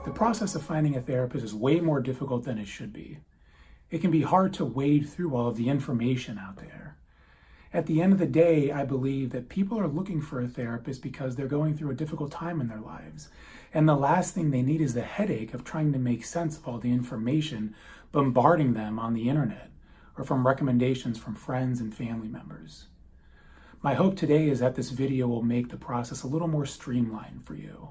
The process of finding a therapist is way more difficult than it should be. It can be hard to wade through all of the information out there. At the end of the day, I believe that people are looking for a therapist because they're going through a difficult time in their lives. And the last thing they need is the headache of trying to make sense of all the information bombarding them on the internet or from recommendations from friends and family members. My hope today is that this video will make the process a little more streamlined for you.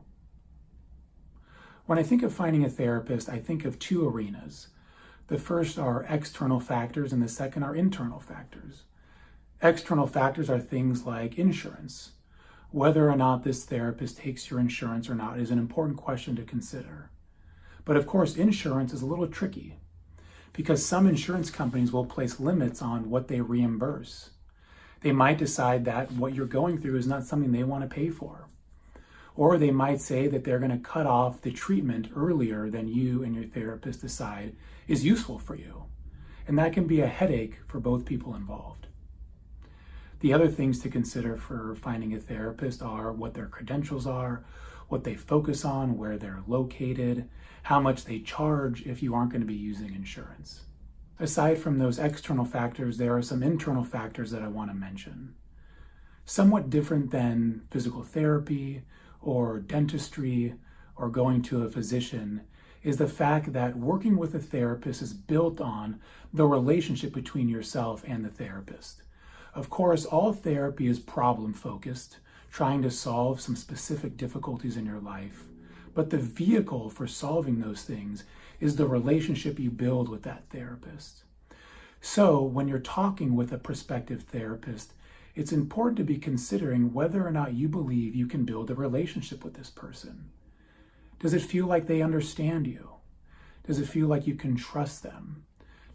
When I think of finding a therapist, I think of two arenas. The first are external factors and the second are internal factors. External factors are things like insurance. Whether or not this therapist takes your insurance or not is an important question to consider. But of course, insurance is a little tricky because some insurance companies will place limits on what they reimburse. They might decide that what you're going through is not something they want to pay for. Or they might say that they're going to cut off the treatment earlier than you and your therapist decide is useful for you. And that can be a headache for both people involved. The other things to consider for finding a therapist are what their credentials are, what they focus on, where they're located, how much they charge if you aren't going to be using insurance. Aside from those external factors, there are some internal factors that I want to mention. Somewhat different than physical therapy or dentistry or going to a physician is the fact that working with a therapist is built on the relationship between yourself and the therapist. Of course, all therapy is problem-focused, trying to solve some specific difficulties in your life. But the vehicle for solving those things is the relationship you build with that therapist. So when you're talking with a prospective therapist, it's important to be considering whether or not you believe you can build a relationship with this person. Does it feel like they understand you? Does it feel like you can trust them?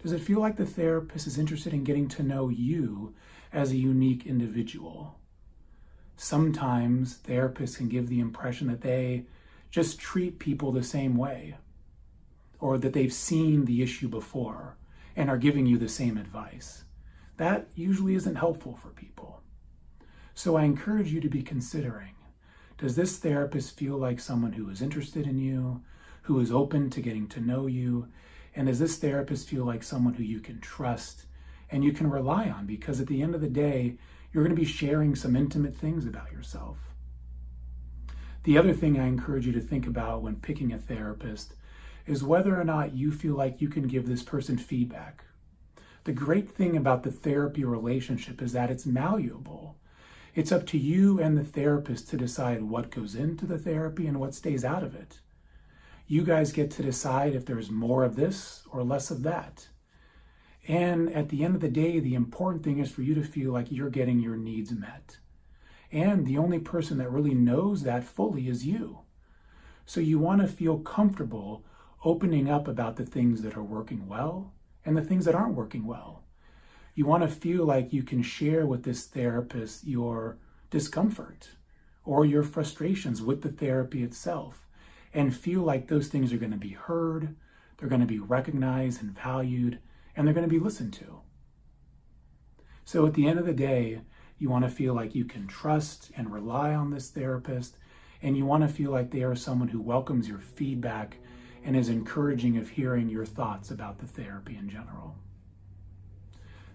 Does it feel like the therapist is interested in getting to know you as a unique individual? Sometimes therapists can give the impression that they just treat people the same way, or that they've seen the issue before and are giving you the same advice. That usually isn't helpful for people. So I encourage you to be considering, does this therapist feel like someone who is interested in you, who is open to getting to know you, and does this therapist feel like someone who you can trust and you can rely on? Because at the end of the day, you're going to be sharing some intimate things about yourself. The other thing I encourage you to think about when picking a therapist is whether or not you feel like you can give this person feedback. The great thing about the therapy relationship is that it's malleable. It's up to you and the therapist to decide what goes into the therapy and what stays out of it. You guys get to decide if there's more of this or less of that. And at the end of the day, the important thing is for you to feel like you're getting your needs met. And the only person that really knows that fully is you. So you want to feel comfortable opening up about the things that are working well and the things that aren't working well. You want to feel like you can share with this therapist your discomfort or your frustrations with the therapy itself, and feel like those things are going to be heard, they're going to be recognized and valued, and they're going to be listened to. So at the end of the day, you want to feel like you can trust and rely on this therapist, and you want to feel like they are someone who welcomes your feedback and is encouraging of hearing your thoughts about the therapy in general.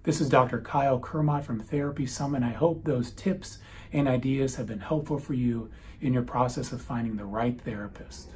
This is Dr. Kyle Kermott from Therapy Summit. I hope those tips and ideas have been helpful for you in your process of finding the right therapist.